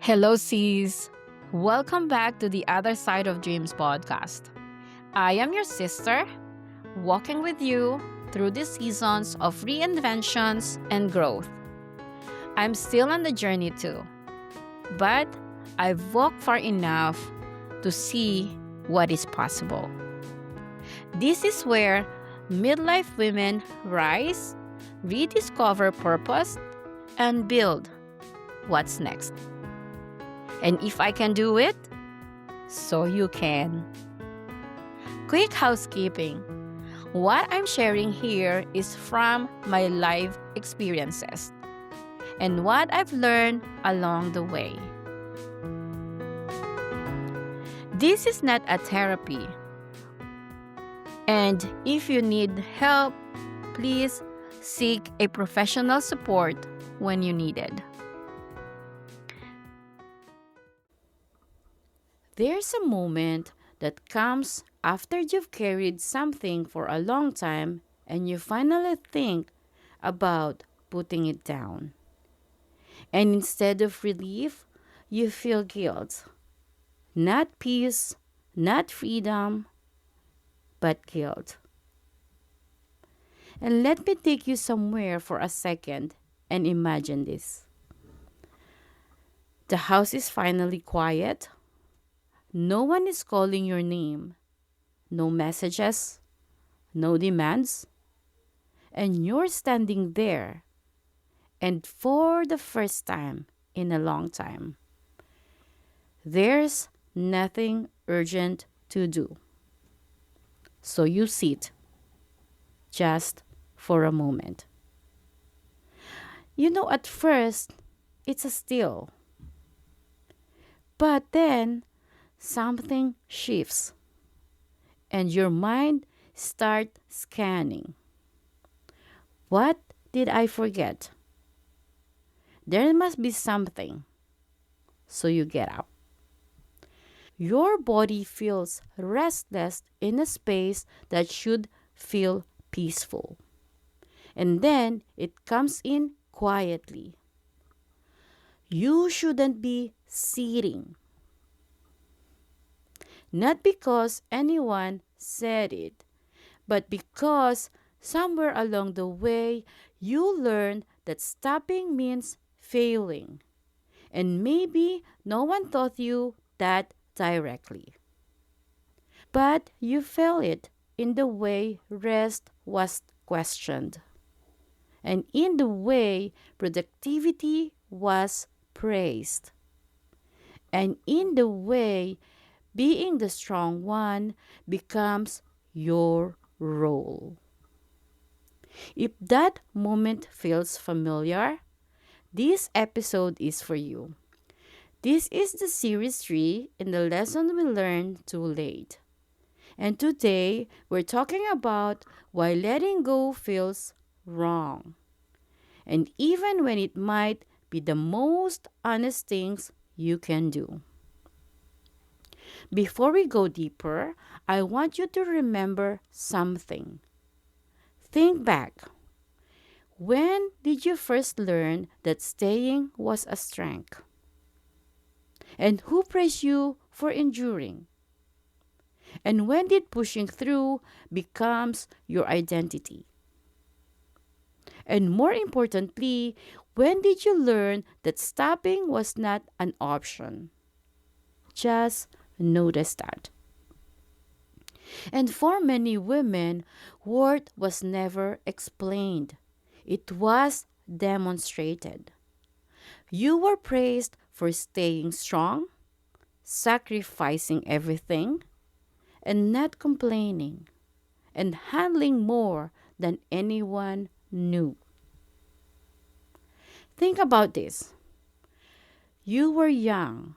Hello, Cs. Welcome back to the Other Side of Dreams podcast. I am your sister, walking with you through the seasons of reinventions and growth. I'm still on the journey too, but I've walked far enough to see what is possible. This is where midlife women rise, rediscover purpose, and build what's next. And if I can do it, so you can. Quick housekeeping. What I'm sharing here is from my life experiences and what I've learned along the way. This is not a therapy. And if you need help, please seek a professional support when you need it. There's a moment that comes after you've carried something for a long time and you finally think about putting it down. And instead of relief, you feel guilt. Not peace, not freedom, but guilt. And let me take you somewhere for a second and imagine this. The house is finally quiet. No one is calling your name. No messages. No demands. And you're standing there. And for the first time in a long time, there's nothing urgent to do. So you sit just for a moment. At first, it's a still. But then, something shifts and your mind starts scanning. What did I forget? There must be something. So you get up. Your body feels restless in a space that should feel peaceful. And then it comes in quietly. You shouldn't be sitting. Not because anyone said it, but because somewhere along the way you learned that stopping means failing. And maybe no one taught you that directly. But you felt it in the way rest was questioned, and in the way productivity was praised, and in the way being the strong one becomes your role. If that moment feels familiar, this episode is for you. This is the series 3 in the lesson we learned too late. And today, we're talking about why letting go feels wrong. And even when it might be the most honest things you can do. Before we go deeper, I want you to remember something. Think back. When did you first learn that staying was a strength? And who praised you for enduring? And when did pushing through becomes your identity? And more importantly, when did you learn that stopping was not an option? Just notice that. And for many women, worth was never explained. It was demonstrated. You were praised for staying strong, sacrificing everything, and not complaining, and handling more than anyone knew. Think about this. You were young.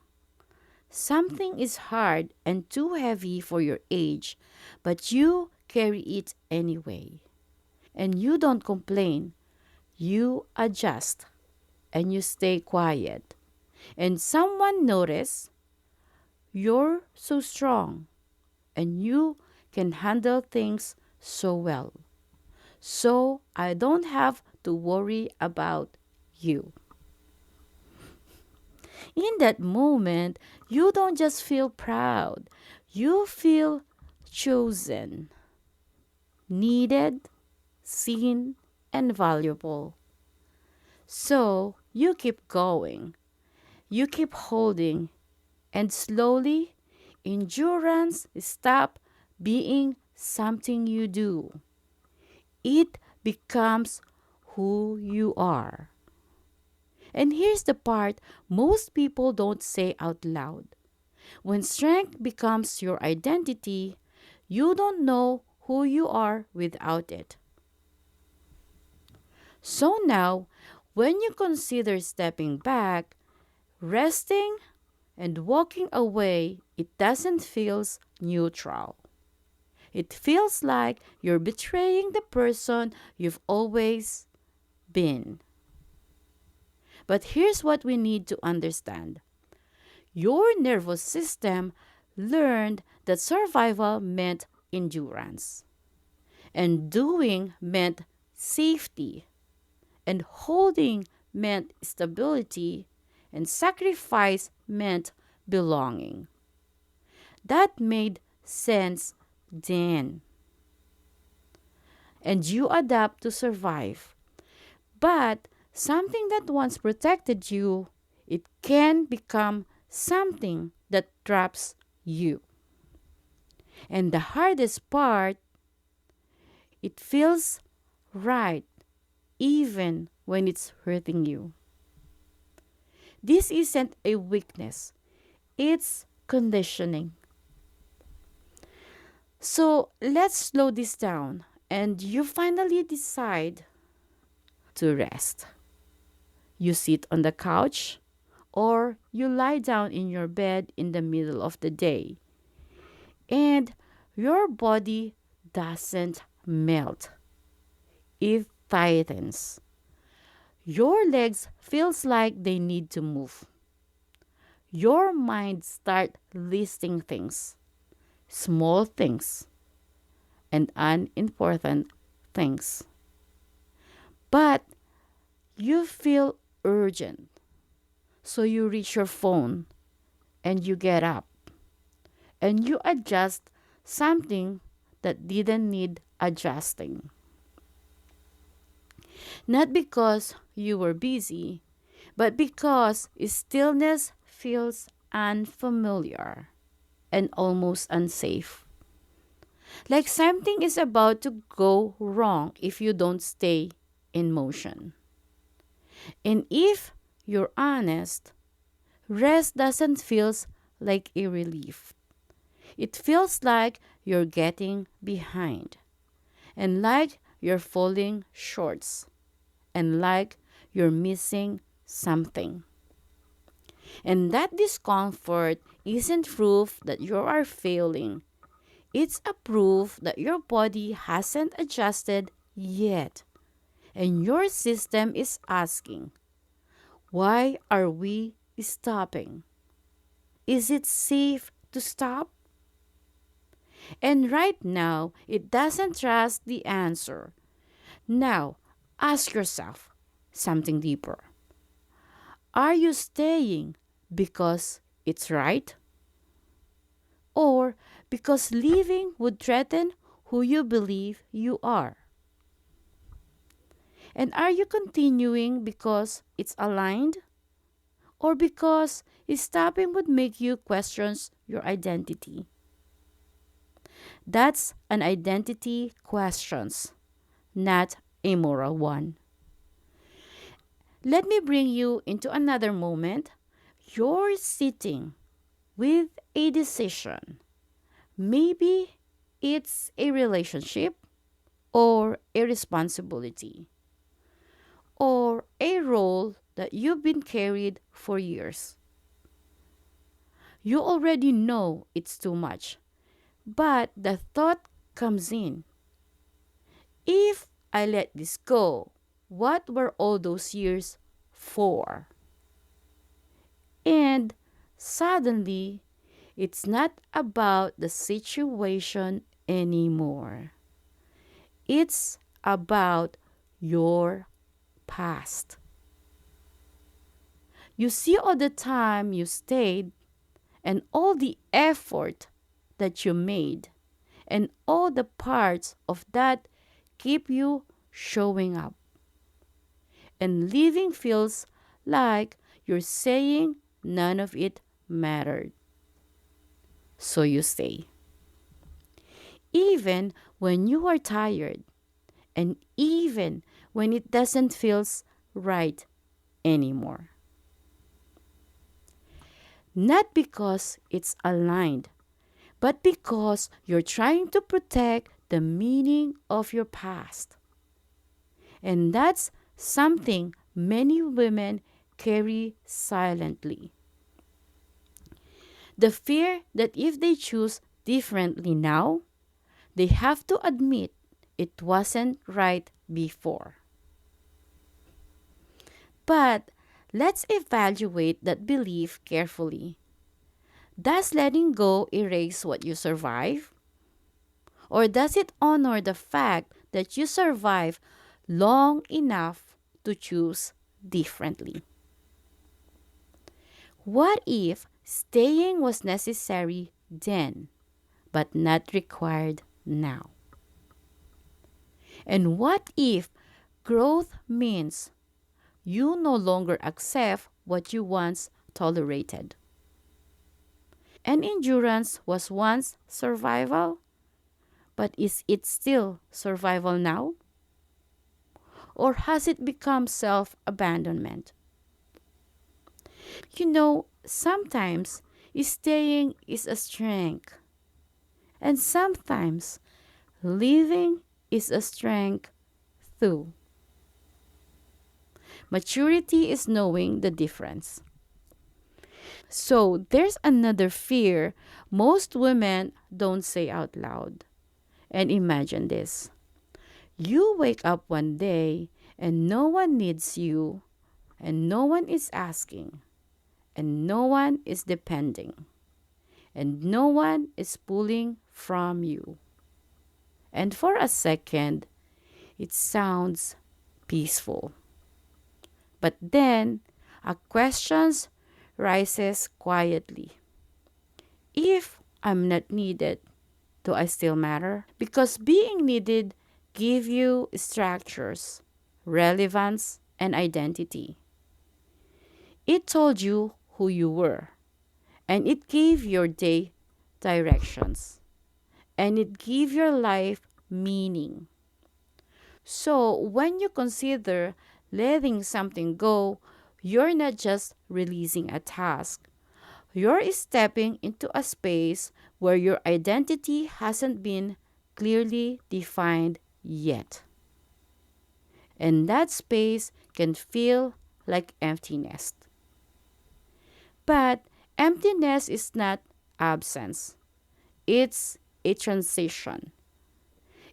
Something is hard and too heavy for your age, but you carry it anyway. And you don't complain. You adjust and you stay quiet. And someone notices you're so strong and you can handle things so well. So I don't have to worry about you. In that moment, you don't just feel proud, you feel chosen, needed, seen, and valuable. So you keep going, you keep holding, and slowly, endurance stop being something you do. It becomes who you are. And here's the part most people don't say out loud. When strength becomes your identity, you don't know who you are without it. So now, when you consider stepping back, resting, and walking away, it doesn't feel neutral. It feels like you're betraying the person you've always been. But here's what we need to understand. Your nervous system learned that survival meant endurance, and doing meant safety, and holding meant stability, and sacrifice meant belonging. That made sense then. And you adapt to survive. But something that once protected you, it can become something that traps you. And the hardest part, it feels right even when it's hurting you. This isn't a weakness, it's conditioning. So let's slow this down and you finally decide to rest. You sit on the couch or you lie down in your bed in the middle of the day and your body doesn't melt. It tightens. Your legs feels like they need to move. Your mind start listing things, small things and unimportant things. But you feel urgent. So you reach your phone and you get up and you adjust something that didn't need adjusting. Not because you were busy, but because stillness feels unfamiliar and almost unsafe. Like something is about to go wrong if you don't stay in motion. And if you're honest, rest doesn't feel like a relief. It feels like you're getting behind and like you're falling short and like you're missing something. And that discomfort isn't proof that you are failing. It's a proof that your body hasn't adjusted yet. And your system is asking, why are we stopping? Is it safe to stop? And right now, it doesn't trust the answer. Now, ask yourself something deeper. Are you staying because it's right? Or because leaving would threaten who you believe you are? And are you continuing because it's aligned? Or because stopping would make you question your identity? That's an identity questions, not a moral one. Let me bring you into another moment. You're sitting with a decision. Maybe it's a relationship or a responsibility or a role that you've been carried for years. You already know it's too much, but the thought comes in. If I let this go, what were all those years for? And suddenly, it's not about the situation anymore. It's about your past. You see all the time you stayed and all the effort that you made and all the parts of that keep you showing up. And living feels like you're saying none of it mattered. So you stay. Even when you are tired and even when it doesn't feel right anymore. Not because it's aligned, but because you're trying to protect the meaning of your past. And that's something many women carry silently. The fear that if they choose differently now, they have to admit it wasn't right before. But let's evaluate that belief carefully. Does letting go erase what you survive? Or does it honor the fact that you survive long enough to choose differently? What if staying was necessary then, but not required now? And what if growth means you no longer accept what you once tolerated? And endurance was once survival, but is it still survival now? Or has it become self abandonment? Sometimes staying is a strength, and sometimes living is a strength too. Maturity is knowing the difference. So there's another fear most women don't say out loud. And imagine this: you wake up one day and no one needs you, and no one is asking, and no one is depending, and no one is pulling from you. And for a second, it sounds peaceful. But then a question rises quietly. If I'm not needed, do I still matter? Because being needed give you structures, relevance, and identity. It told you who you were, and it gave your day directions, and it gave your life meaning. So when you consider letting something go, you're not just releasing a task. You're stepping into a space where your identity hasn't been clearly defined yet. And that space can feel like emptiness. But emptiness is not absence, it's a transition.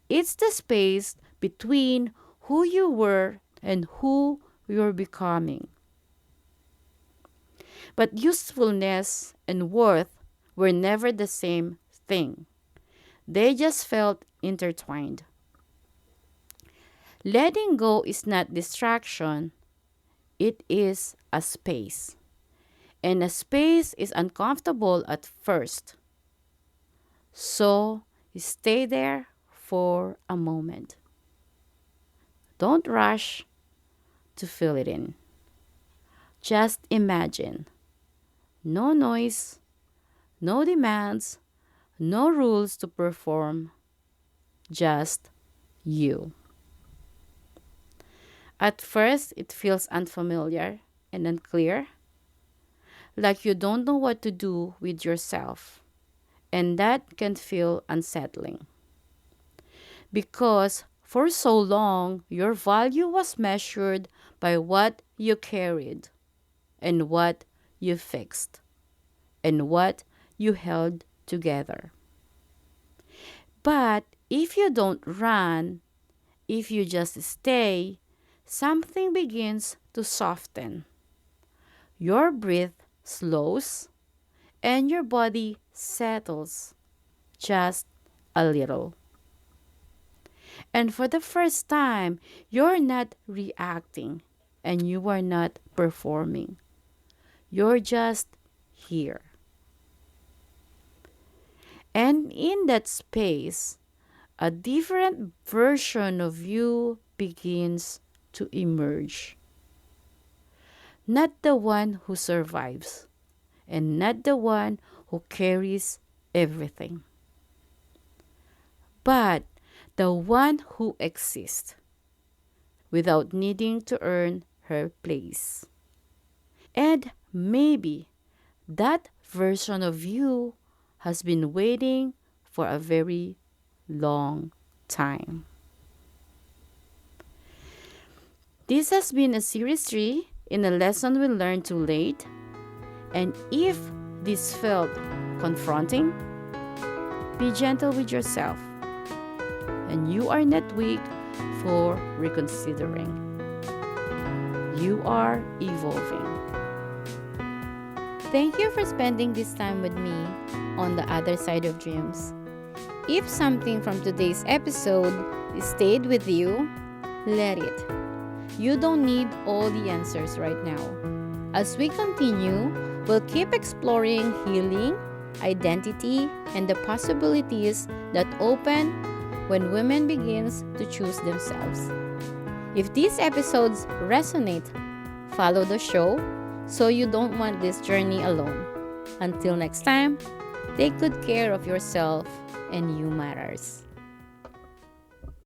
It's the space between who you were and who you're becoming. But usefulness and worth were never the same thing. They just felt intertwined. Letting go is not distraction, it is a space. And a space is uncomfortable at first. So stay there for a moment. Don't rush to fill it in. Just imagine. No noise, no demands, no rules to perform, just you. At first, it feels unfamiliar and unclear, like you don't know what to do with yourself, and that can feel unsettling. Because for so long, your value was measured by what you carried, and what you fixed, and what you held together. But if you don't run, if you just stay, something begins to soften. Your breath slows and your body settles just a little. And for the first time, you're not reacting and you are not performing. You're just here. And in that space, a different version of you begins to emerge. Not the one who survives, and not the one who carries everything, but the one who exists without needing to earn her place. And maybe that version of you has been waiting for a very long time. This has been a series 3 in a lesson we learned too late. And if this felt confronting, be gentle with yourself. And you are not weak for reconsidering. You are evolving. Thank you for spending this time with me on the other side of dreams. If something from today's episode stayed with you, let it. You don't need all the answers right now. As we continue, we'll keep exploring healing, identity, and the possibilities that open when women begins to choose themselves. If these episodes resonate, follow the show so you don't want this journey alone. Until next time, take good care of yourself and you matters.